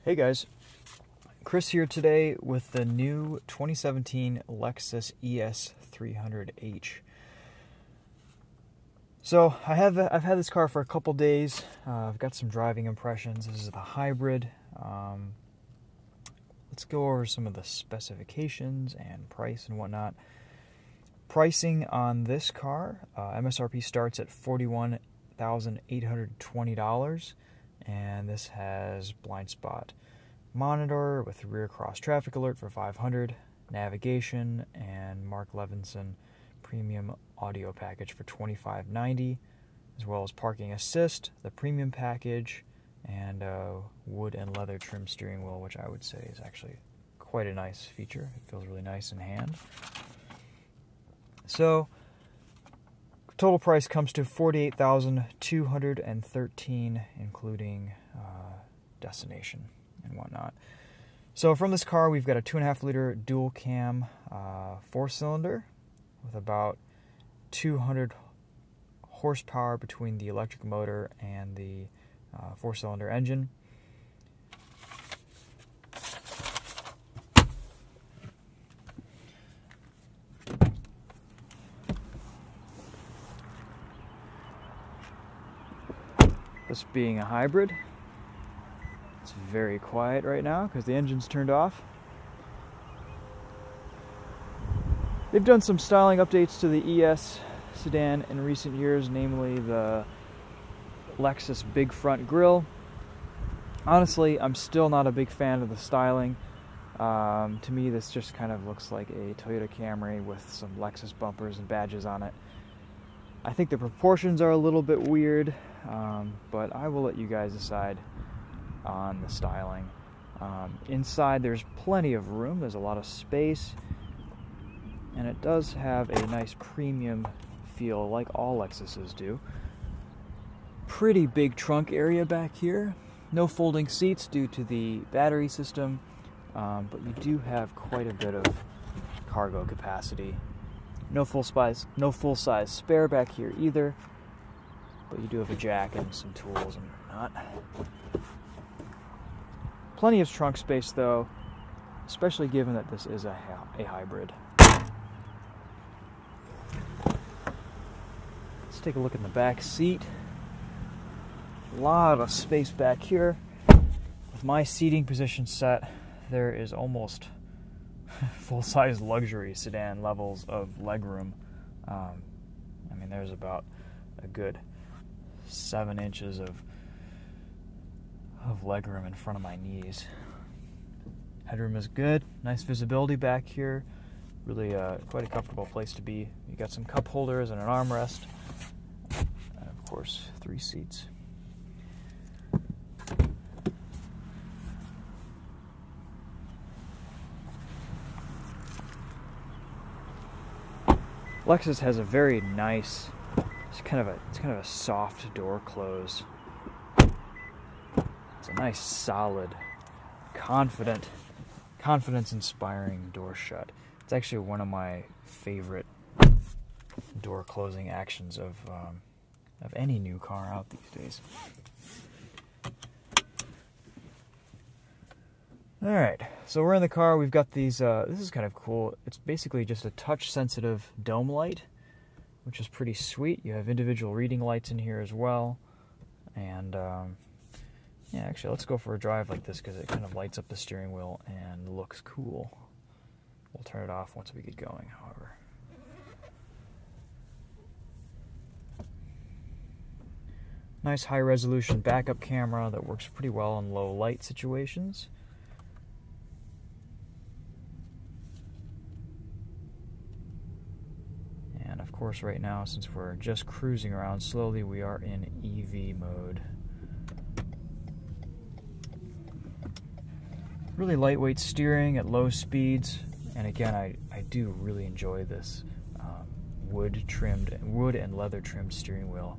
Hey guys, Chris here today with the new 2017 Lexus ES300h. So I've had this car for a couple days. I've got some driving impressions. This is the hybrid. Let's go over some of the specifications and price and whatnot. Pricing on this car, MSRP starts at $41,820. And this has blind spot monitor with rear cross traffic alert for $500, navigation, and Mark Levinson premium audio package for $25.90, as well as parking assist, the premium package, and wood and leather trim steering wheel, which I would say is actually quite a nice feature. It feels really nice in hand. So total price comes to $48,213, including destination and whatnot. So from this car, we've got a 2.5-liter dual cam 4-cylinder with about 200 horsepower between the electric motor and the 4-cylinder engine. This being a hybrid, it's very quiet right now because the engine's turned off. They've done some styling updates to the ES sedan in recent years, namely the Lexus big front grille. Honestly, I'm still not a big fan of the styling. To me, this just kind of looks like a Toyota Camry with some Lexus bumpers and badges on it. I think the proportions are a little bit weird, but I will let you guys decide on the styling. Inside there's plenty of room, there's a lot of space, and it does have a nice premium feel like all Lexuses do. Pretty big trunk area back here. No folding seats due to the battery system, but you do have quite a bit of cargo capacity. No full-size spare back here either, but you do have a jack and some tools and whatnot. Plenty of trunk space though, especially given that this is a hybrid. Let's take a look in the back seat. A lot of space back here. With my seating position set, there is almost full-size luxury sedan levels of legroom. I mean, there's about a good 7 inches of legroom in front of my knees. Headroom is good. Nice visibility back here. Really quite a comfortable place to be. You got some cup holders and an armrest, and of course 3 seats. Lexus has a very nice, it's kind of a soft door close. It's a nice, solid, confidence-inspiring door shut. It's actually one of my favorite door closing actions of any new car out these days. Alright, so we're in the car. We've got these, this is kind of cool. It's basically just a touch-sensitive dome light, which is pretty sweet. You have individual reading lights in here as well. And, yeah, actually, let's go for a drive like this because it kind of lights up the steering wheel and looks cool. We'll turn it off once we get going, however. Nice high-resolution backup camera that works pretty well in low light situations. And of course, right now, since we're just cruising around slowly, we are in EV mode. Really lightweight steering at low speeds, and again, I do really enjoy this wood and leather trimmed steering wheel.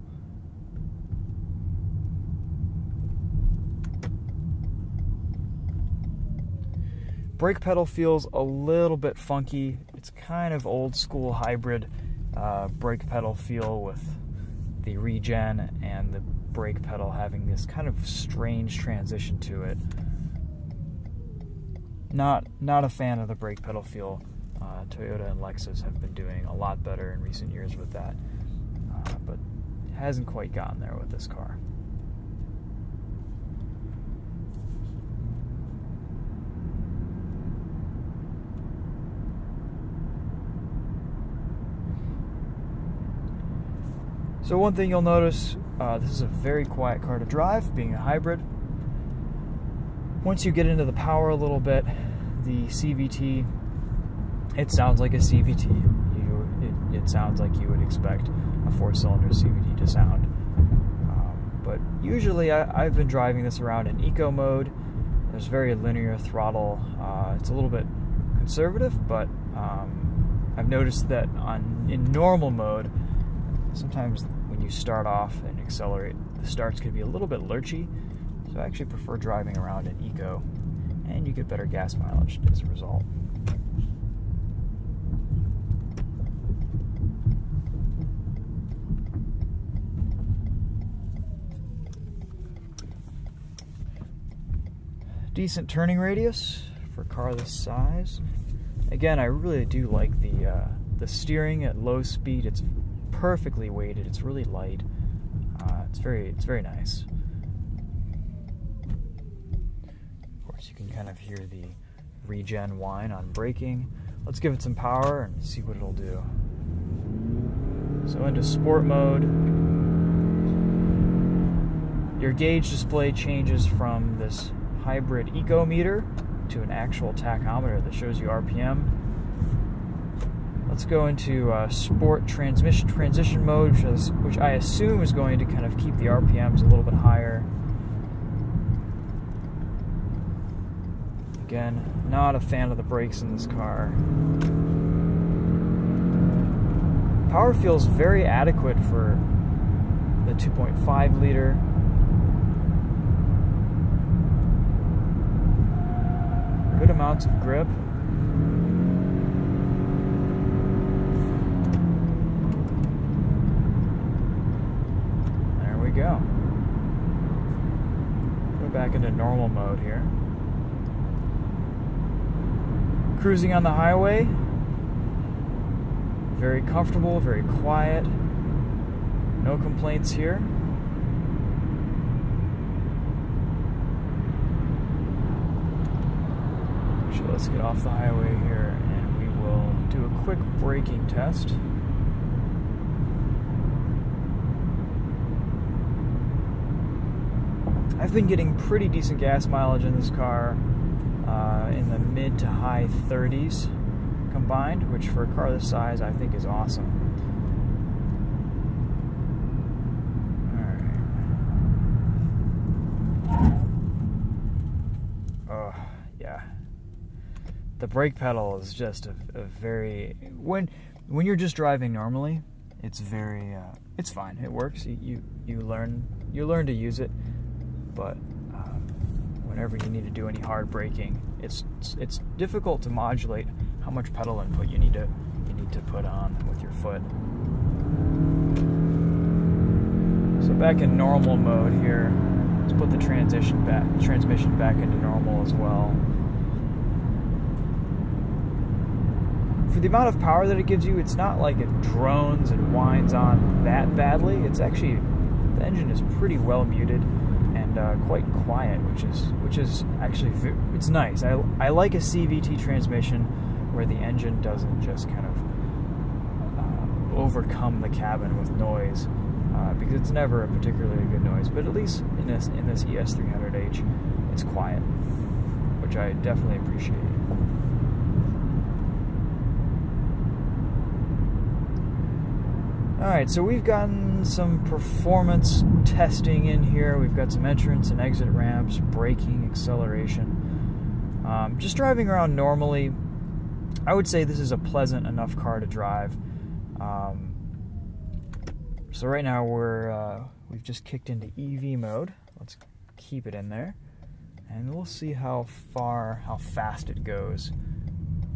Brake pedal feels a little bit funky. It's kind of old school hybrid brake pedal feel with the regen and the brake pedal having this kind of strange transition to it. not a fan of the brake pedal feel. Toyota and Lexus have been doing a lot better in recent years with that, but hasn't quite gotten there with this car. So one thing you'll notice, this is a very quiet car to drive, being a hybrid. Once you get into the power a little bit, the CVT, it sounds like a CVT. It sounds like you would expect a 4-cylinder CVT to sound. But usually I've been driving this around in eco mode. There's very linear throttle. It's a little bit conservative, but I've noticed that in normal mode, sometimes when you start off and accelerate, the starts could be a little bit lurchy. So I actually prefer driving around in eco, and you get better gas mileage as a result. Decent turning radius for a car this size. Again, I really do like the steering at low speed. It's perfectly weighted. It's really light. It's very nice. Of course, you can kind of hear the regen whine on braking. Let's give it some power and see what it'll do. So into sport mode, your gauge display changes from this hybrid eco meter to an actual tachometer that shows you RPM. Let's go into sport transition mode, which I assume is going to kind of keep the RPMs a little bit higher. Again, not a fan of the brakes in this car. Power feels very adequate for the 2.5 liter. Good amounts of grip. There we go. Go back into normal mode here. Cruising on the highway. Very comfortable, very quiet. No complaints here. Actually, let's get off the highway here and we will do a quick braking test. I've been getting pretty decent gas mileage in this car, in the mid to high 30s combined, which for a car this size I think is awesome. Alright. Oh, yeah. The brake pedal is just a very... When you're just driving normally, it's very... it's fine. It works. You learn to use it, but whenever you need to do any hard braking, it's difficult to modulate how much pedal input you need to put on with your foot. So back in normal mode here, let's put the transmission back into normal as well. For the amount of power that it gives you, it's not like it drones and whines on that badly. It's actually, the engine is pretty well muted and quite quiet, which is actually, it's nice. I like a CVT transmission where the engine doesn't just kind of overcome the cabin with noise, because it's never a particularly good noise. But at least in this ES300H, it's quiet, which I definitely appreciate. Alright, so we've gotten some performance testing in here. We've got some entrance and exit ramps, braking, acceleration. Just driving around normally, I would say this is a pleasant enough car to drive. So right now we've just kicked into EV mode. Let's keep it in there, and we'll see how fast it goes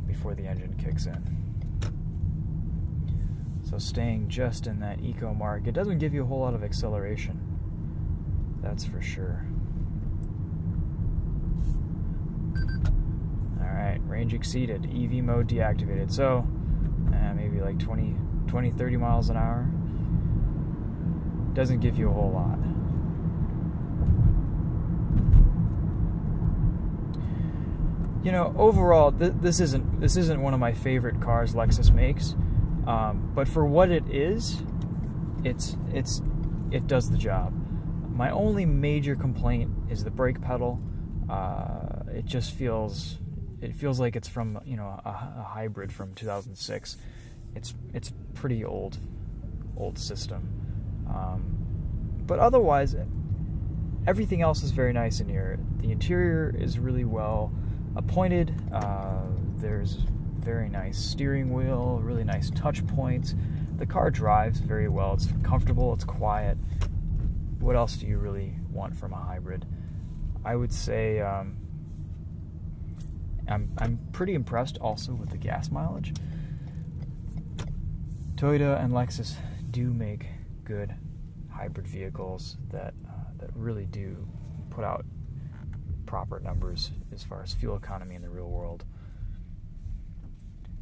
before the engine kicks in. So staying just in that eco mark, it doesn't give you a whole lot of acceleration, that's for sure. Alright, range exceeded, EV mode deactivated. So, maybe like 30 miles an hour. Doesn't give you a whole lot. You know, overall, this isn't one of my favorite cars Lexus makes, but for what it is, it does the job. My only major complaint is the brake pedal. It just feels like it's from, you know, a hybrid from 2006. It's pretty old system, but otherwise everything else is very nice in here. The interior is really well appointed. There's very nice steering wheel, really nice touch points. The car drives very well. It's comfortable, it's quiet. What else do you really want from a hybrid? I would say I'm pretty impressed also with the gas mileage. Toyota and Lexus do make good hybrid vehicles that really do put out proper numbers as far as fuel economy in the real world,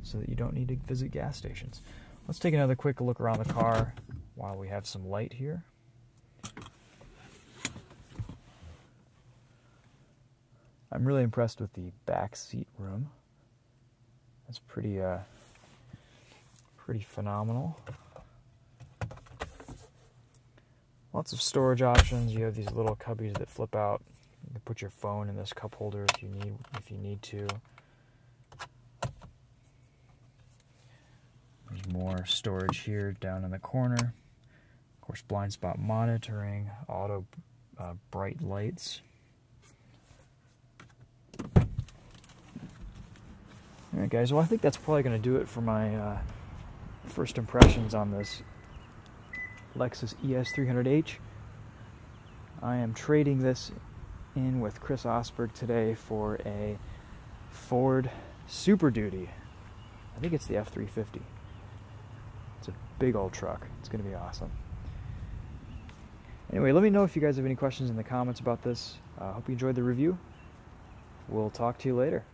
so that you don't need to visit gas stations. Let's take another quick look around the car while we have some light here. I'm really impressed with the back seat room. It's pretty phenomenal. Lots of storage options. You have these little cubbies that flip out. You can put your phone in this cup holder if you need to. There's more storage here down in the corner. Of course, blind spot monitoring, auto bright lights. Alright guys, well I think that's probably going to do it for my first impressions on this Lexus ES300h. I am trading this in with Chris Osberg today for a Ford Super Duty. I think it's the F350. It's a big old truck. It's going to be awesome. Anyway, let me know if you guys have any questions in the comments about this. I hope you enjoyed the review. We'll talk to you later.